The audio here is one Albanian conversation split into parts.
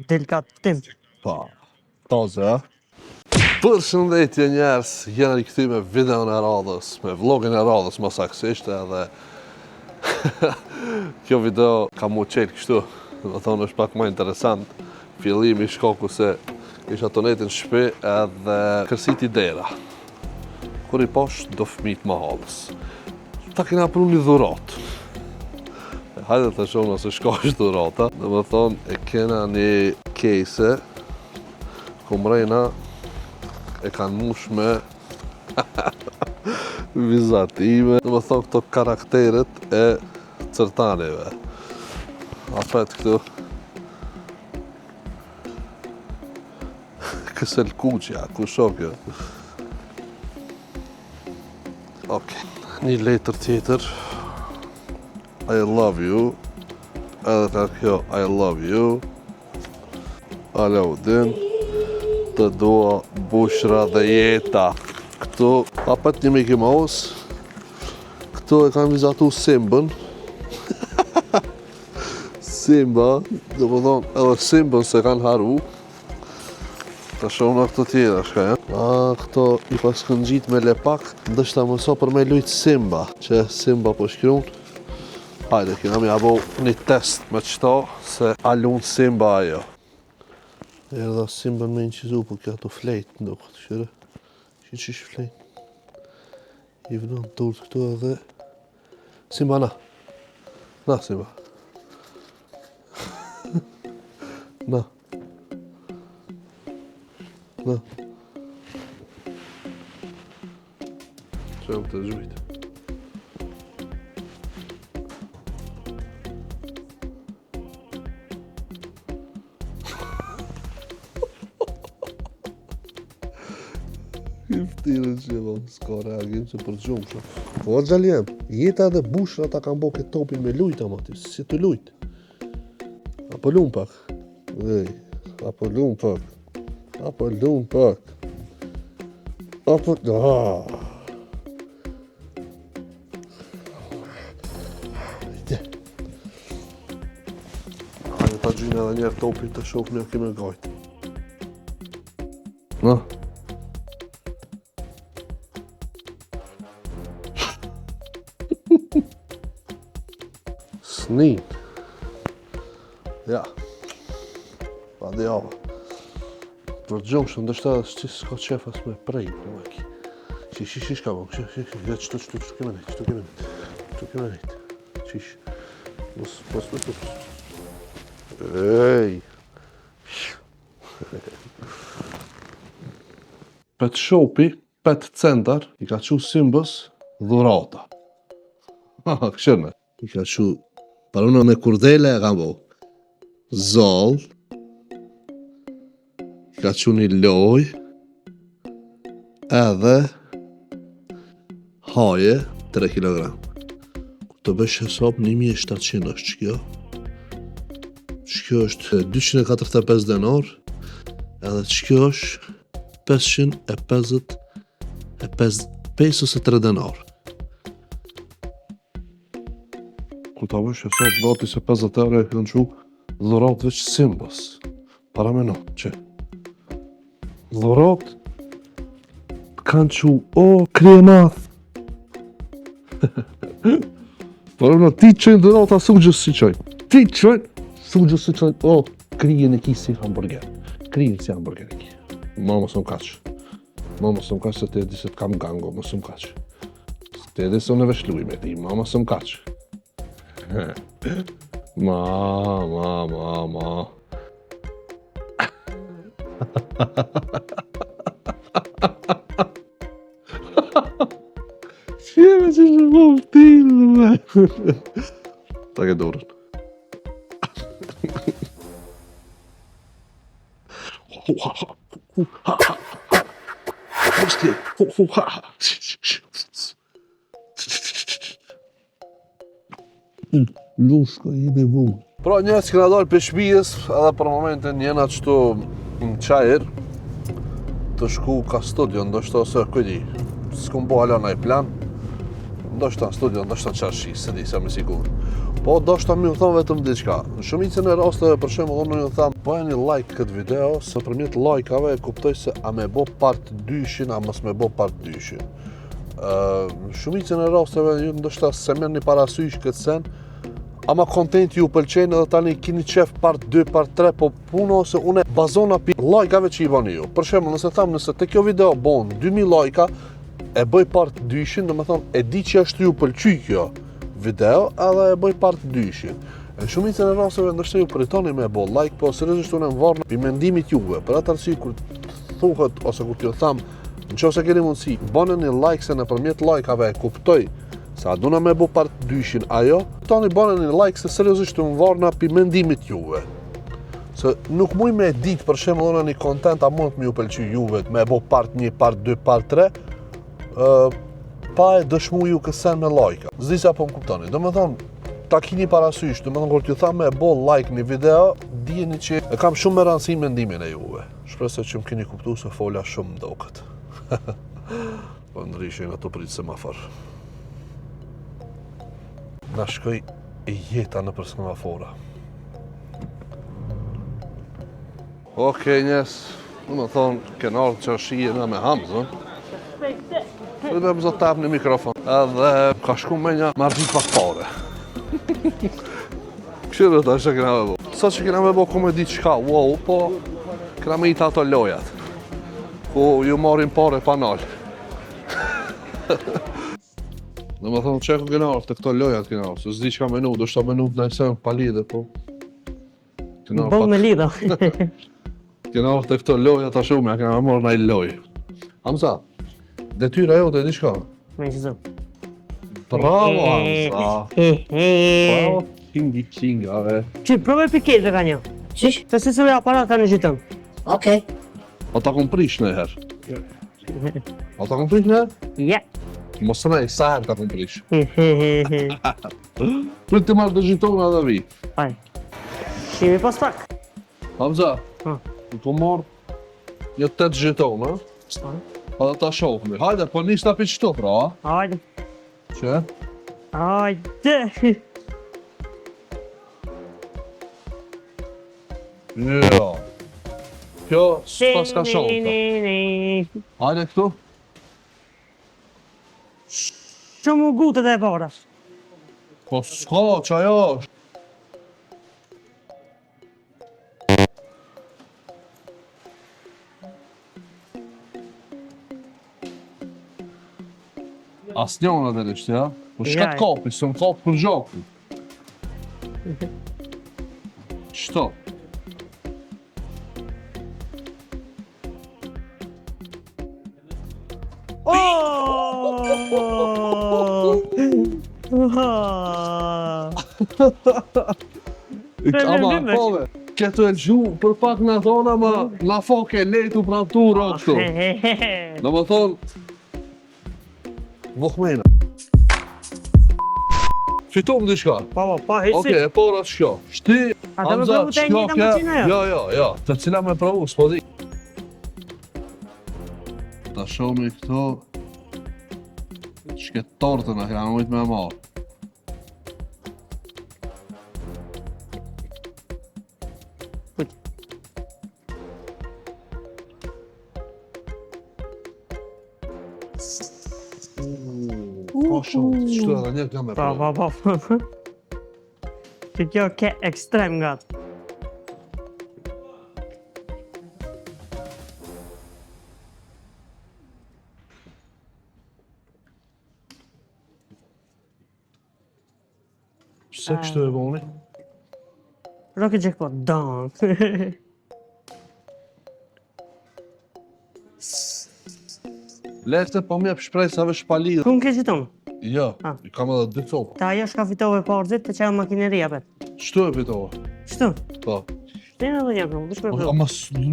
Delikatim. Pa, toze, a? Përshëndetje njerës, jena rikëthy me videon e radhës, me vlogin e radhës më saksisht edhe kjo video ka mu qelë kështu, dhe thonë është pak më interesant. Fillimi shkoku se isha tonetin shpi edhe kërsiti dera. Kur i posh do fëmit më halës. Ta kena pru një dhurat. Hajde të shonë nëse shkosh dhurata. Dhe më thonë e kena një kejse ku mrejna e kanë mush me vizatime. Dhe më thonë këto karakteret e cërtaneve. Apet këtu kësel kuqja, ku shokjo. Okej, një letër tjetër. I love you. Edhe ka kjo I love you. Alaudin. Të dua bushra dhe jeta. Këtu, apet një Mickey Mouse. Këtu e kam vizatu Simbën. Simba, dhe më thonë edhe Simbën se kanë haru. Ta shumë në këto tjera, shka, ja? Këto i pas kënë gjitë me lepak, ndështë ta mëso për me lujtë Simba, që Simba po shkruun. Hajde, kina mi abo një test me qëto, se a lunë Simba ajo. Erdha Simba me një qizu, po kja të flejtë, ndo këtë shire. Qish flejtë. I vënon turët këtu edhe... Simba, na. Na, Simba. Na. Na. Qëmë të gjujtë. Kiftirën që e vam, s'ka reagim që për gjumë shumë. Po, gjaljem, jeta dhe bushra ta kam bo këtë topin me lujt, ama ti, si të lujt. Apo lumë pak. Ej, apo lumë pak. Apo lumë pak. Apo... Ide. Hajde ta gjynë edhe njerë topin të shokë me kime gajtë. Na. Snin. Ja. Pa dhe java. Për gjumë shumë, ndështë edhe që s'ka qefas me prej, për maki. Qish ka bëmë, qëtu keme nejtë, qëtu keme nejtë. Qish. Mos me të Ej. Pet shopi, pet centar, i ka qu Simbës dhurata. Këshërme. I ka qu, paruna me kurdele e ka bo. Zoll. Ka që një loj, edhe haje 3 kg. Kur të bësh hesab 1700 është që kjo. Që kjo është 245 denar, edhe që kjo është 553 denar. Kur të bësh hesab gati se 50 euro e kënë që dhurat veç Simbës. Para me no, që dhurat kanë që krije math. Por në ti qëjnë dhurat a sugjës si qëjnë. Ti qëjnë sugjës si qëjnë. Krije në ki si hamburger. Krije si hamburger në ki. Mama së më kaqë. Mama së më kaqë se te di se t'kam gango. Më së më kaqë. Te di se në veshluj me ti. Mama së më kaqë. Ma. Qeme që shumë t'ilë, me. Ta ke dorën. Lushka i me vu. Pra njës këna dalë për shpijës, edhe për momentin jena qëtu në qajër të shku ka studio, ndoshta ose këdi, s'kum po hala na i plan, ndoshta në studio, ndoshta në qarshi, se di, se me sigur. Po do shta mi më thonë vetëm diçka. Në shumicën e rasteve për shembull unë ju tham, bëjeni like këtë video, se përmjet like-ave e kuptoj se a me bo part 2-shin, a mos me bo part 2-shin. Në shumicën e rasteve ju ndoshta se merrni parasysh këtë sen, ama kontenti ju pëlqen edhe tani keni qef part 2, part 3, po puno se une bazona pi like-ave që i bani ju. Për shembull, nëse tham nëse te kjo video bon 2000 like-a, e bëj part 2-shin, domethënë e di që ashtu ju pëlqy kjo video, edhe e bëj part 2-shin. Në shumicën e rasteve ndoshta ju pritoni me bo like, po seriozisht unë varr pi mendimit juve. Për atë arsye kur thuhet ose kur t'ju tham, nëse keni mundësi, bëneni like se nëpërmjet like-ave e kuptoj se a duna me bo part 2-shin ajo, tani bëneni like se seriozisht unë varr pi mendimit juve. Se nuk muj me ditë për shembull unë një content a mund të më ju pëlqy juve me bo part 1, part 2, part 3, pa e dëshmu ju kësen me like. Zdi se apo më kuptoni. Do me thonë, ta kini parasysh, do me thonë, kur t'ju tha me bo like një video, dijeni që e kam shumë me rëndësi mendimin e juve. Shpresoj që më keni kuptu se fola shumë mdokët. Po ndryshe nga të pritë semafor. Na shkoj jeta në për semafora. Okej, njes, do me thonë, kena ardhë që shije në me hamzën. Dhe më zot tap në mikrofon. Edhe ka shku me një marrë pak pare. Këshirë të është që kena me bo. Sa që kena me bo komedi qka, wow, po kena me i të ato lojat. Ku ju marrin pare panal. Dhe më thonë që ku kena orë të këto lojat kena orë. Se zdi që ka menu, do shta menu të najsen pa lidhe, po. Bo me lidha. Kena orë të këto lojat a shumë, ja kena me morë naj loj. Hamza, detyra jote e di shka? Me që zëm. Bravo, Hamza! Bravo, qinga, ve. Që, prove piket dhe ka një. Qish? Të se sëve aparata në gjithëm. Okej. A ta kom prish në herë? A ta kom prish në herë? Ja. Mos të nej, sa herë ta kom prish? Prit të marrë të gjithona dhe vi. Aj. Shimi pas pak. Hamza, Ha. në të marrë një 8 gjithona, pa dhe ta shohme. Hajde, po nisë ta pi qëto, pra, a? Ajde. Që? Ajde. Jo. Kjo s'pas ka shohme. Hajde këtu. Shumë u gutët e para. Po s'ka, që ajo është. As njona dhe rishtë, ja? Po shka Jaj. t'kapi, së në kapi për gjoku. Qëto? Ama, pove, këtu e lëgju për pak në thona, ma na foke lejtu pra tu rokëtu. Në më thonë, Vuhmena. Fitum diçka. Pa, hesi. Okej, e pora shkjo. Shti, A të me provu të e njëta më qina jo? Jo, të cila me provu, s'po di. Ta shomi këto. Shket tortën, a kena mujt me marë. Po shumë, qëtu edhe një kam me provu. Pa. Që kjo ke ekstrem nga të. Pse kështu e boni? Rocket Jackpot, don. Lefte po mjep shpresave shpalidhe. Ku më ke qiton? Jo, Ah. i kam edhe dy copa. Ta ajo shka fitove parzit të qenë makineria bet. Qëtu e pitova? Shtu? Po. Shtenë edhe një këmë, dush me këmë. Ama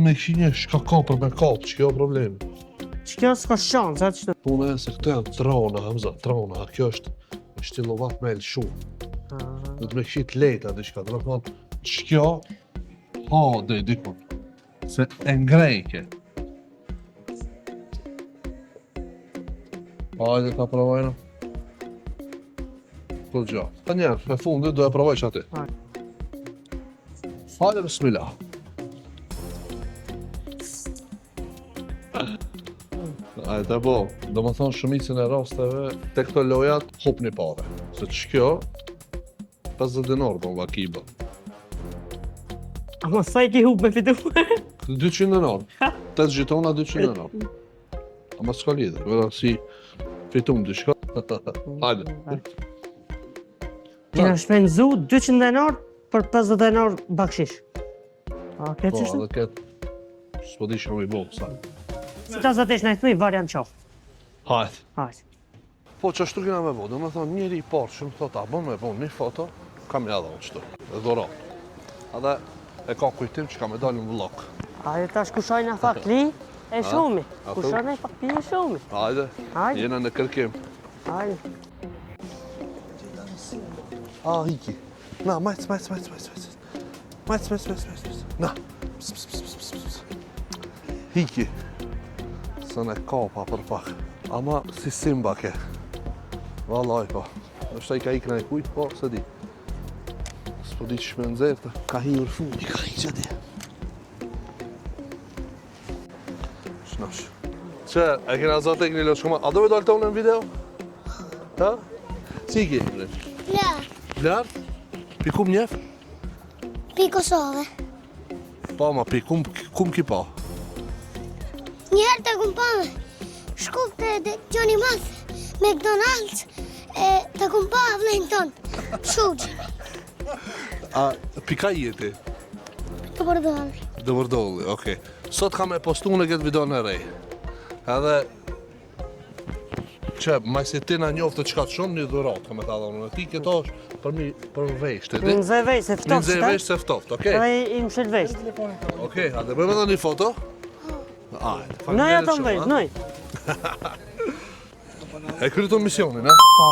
me kishinje shka kapër me kapë, që kjo problemi. Që kjo s'ka shansë, atë shtu. Pune e se këto janë trona, Hamza, trona, kjo është shtillovat me lëshu. Do të me këshit lejta, diçka, do me thonë, që kjo, ha, dhe dikun, se e ngrejke. Hajde ta provojnë. Po gjatë. Ta njerë, e fundit do e provoj që ati. Hajde, bismillah. Ajde, po, do më thonë shumicin e rasteve, te këto lojat, hop një pare. Se që kjo, 50 dinar po nga kiba. Ama sa i ki hup me fitu? 200 dinar. 8 gjitona, 200 dinar. Ama s'ka lidhë, vera si fitum diçka. Hajde. Kena shpenzu 200 denar për 50 denar bakshish. A, Po, këtë qështë? edhe këtë, s'po di shumë i bo, sa. Si ta zatesh në e thmi, variant qofë. Hajde. Hajde. Po që ashtu kena me bo, do me thonë njëri i parë që më thot, a bon me bo një foto, kam ja dhe qëtu, dhe dorat. Edhe e ka kujtim që ka me dalë në vlog. Hajde tash kushoj në fakt li, e shumë. A, Kushoj në fakt li e shumë. Hajde, Hajde. jena në kërkim. Hajde. A, hiki. Na, majc. Na. Hiki. Së ne kapa për pak. Ama si Simba ke. Valaj, po. Nështë ai ka ikë në e kujtë, po, se di. S'po di që shme nëzirë, ka hi ur fundi, ka hi që di. Shnash. Që, e kena zote e këni lë shkoma. A do me dalë tonë në video? Ha? Si ki? Blar, Blartë? Pikum njef? pi Kosovë. Pa, ma pikum ki pa. Njëherë të kumpame, shkup të Gjoni Math, McDonald's, të kumpa vlejnë tonë, shugj, A, pika i jeti? të përdojnë. Dë vërdolli, okej. Sot kam e postu në këtë video në rej. Edhe... Që, ma si ti na njoftë të qka të shumë, një dhurat, kam e tha dhe unë. Ti këto është për vesh, të di? Në nëzë vesh se Një ftoft, nxej vesh se ftoft, okej? Edhe i më shil vesh. Okej, hajde, bëjmë edhe një foto. Ajde, Nëj ato më vesh, nëj. E krytu misionin, a? Pa.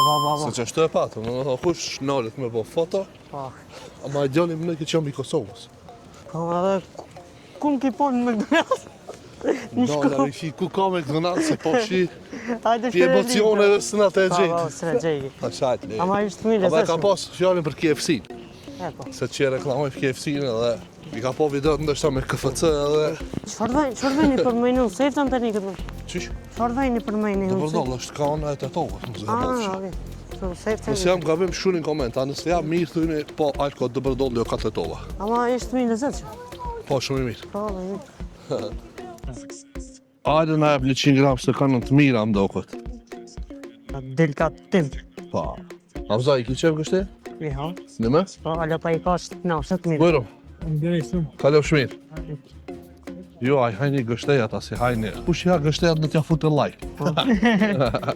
Se që është e patë, në më thë kush nalet me po foto, Pa. ama e djalim në këtë qëmë i Kosovës. Pa, edhe ku më ki po në McDonald's? Nala, i shi ku ka me McDonald's, se po shi Hajde ti emocioneve së nga të e Pa, gjetë. së në gjejgi. Ta shajt, le. Ama ishtë mile, Aba e ka zeshme. pas fjallin për KFC-n, E, po. se që reklamoj për KFC-n edhe i ka po video të ndështa me KFC edhe... Qëfar vejni për mejnë unë? Sejtë të një këtë më? Qish? Qëfar vejni për mejnë Të unë? përdojnë, është ka ona e të tokës, më zë Ah, që. okej. Sejtë të Nëse jam gabim shunin koment, a nëse jam mirë thujni, po ajtë ko të përdojnë jo ka të tova. Ama ishtë mile, zeshme. Po, shumë i mirë. Pa, dhe Ajde na jep 100 gram se kanë të mira më do këtë. Delikat tim. Pa. Avza, i ki qef kështë e? I ha. Në me? Pa, ala pa i ka shtë në shtë mirë. Bujro, Ndërëjsëm. kalov shmir. Jo, aj hajni gështejat asi, hajni. Kush ja gështejat në t'ja futë like.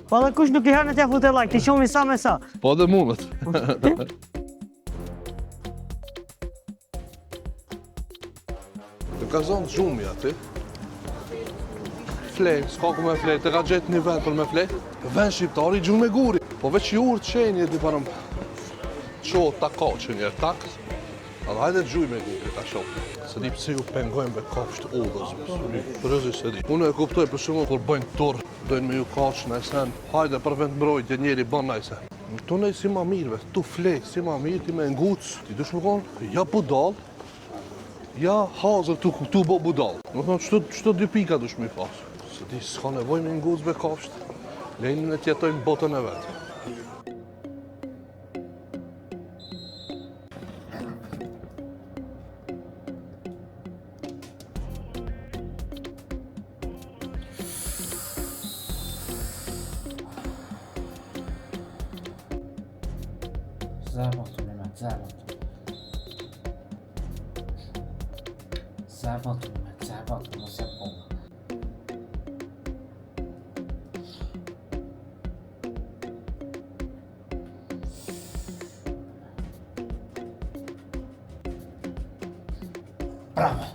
Pa dhe kush nuk i herë në t'ja fute like, ti shomi sa me sa. Po dhe mundet. Të ka zonë gjumi ati. Flej, s'ka ku me flej, të ka gjetë një vend për me flej. Vend shqiptari, gjumë me guri. Po veç jurë qenje di parëm. Qo ta ka që njerë takës. Edhe hajde gjuj me guri ta shumë. Se di pëse ju pengojnë me kapsht udhës. Përëzi se di. Unë e kuptoj për shumë kur bëjnë turë. Dojnë me ju kaqë në sen. Hajde për vend mbrojtje njeri bën najse. Tu nej si ma mirëve, tu flej si ma mirë, ti me ngucë. Ti dush më konë, ja budal, ja hazër tu bo budal. Më thonë, qëto dy pika dush me pasë. Se di, s'ka nevoj me ngucë be kapsht. Lejnë në tjetojnë botën e vetë. Zabotu Mehmet, zabotu. Zabotu Mehmet, zabotu, mos e punë. Bravo!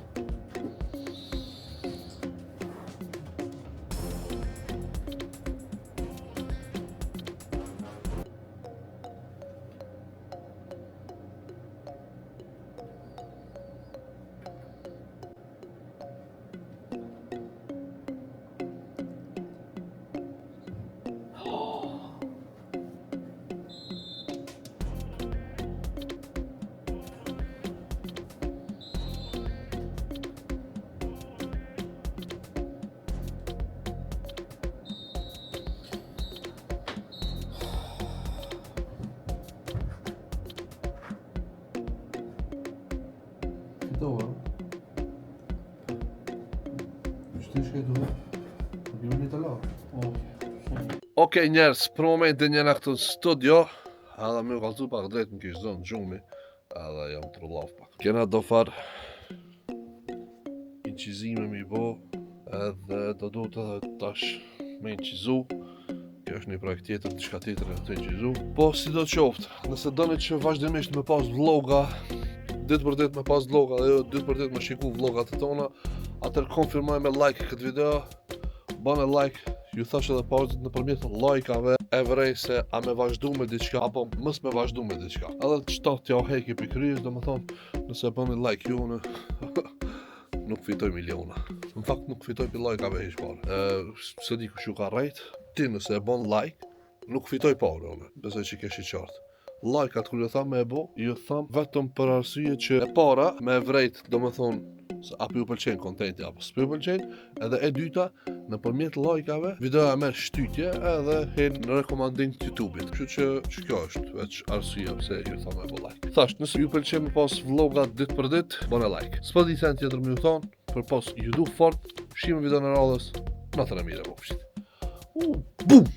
fitovë. Shtysh ke duhet. Kemi një të la. Okej njerës, për momentin jena këtu në studio. Edhe me u kalzu pak drejt në kishë zonë gjumi. Edhe jam të rullaf pak. Kena do farë incizime mi bo. Edhe do duhet edhe tash me incizu. Kjo është një projekt tjetër, diçka tjetër e të incizu. Po si do të qoftë, nëse doni që vazhdimisht me pas vloga, ditë për ditë me pas vloga dhe jo ditë për ditë me shiku vlogat të tona, atër konfirmoj me like këtë video, bane like, ju thash edhe pauzit nëpërmjet lajkave e vrej se a me vazhdu me diçka apo mës me vazhdu me diçka. Edhe qëta t'ja heki për kryes, do më thonë, nëse bani like ju në nuk fitoj miliona. Në fakt nuk fitoj për lajkave hiq pare. Se di kush ju ka rejt, ti nëse e bon like, nuk fitoj pare, besoj që kesh i qartë. Like-at kur ju tham me e bo, ju tham vetëm për arsye që e para me vrejt, do më thonë, se apo ju pëlqen kontenti apo s'ju pëlqen, edhe e dyta, nëpërmjet lajkave, videoja merr shtytje edhe hen në rekomandim të YouTube-it. Kështu që kjo është veç arsyeja pse ju tham me bo like. Thash, nëse ju pëlqen me pas vlogat ditë për ditë, bëni like. S'po di sen tjetër më ju thonë, për pas ju du fort, shihemi video në radhës, natën e mirë e bofshit. Bum!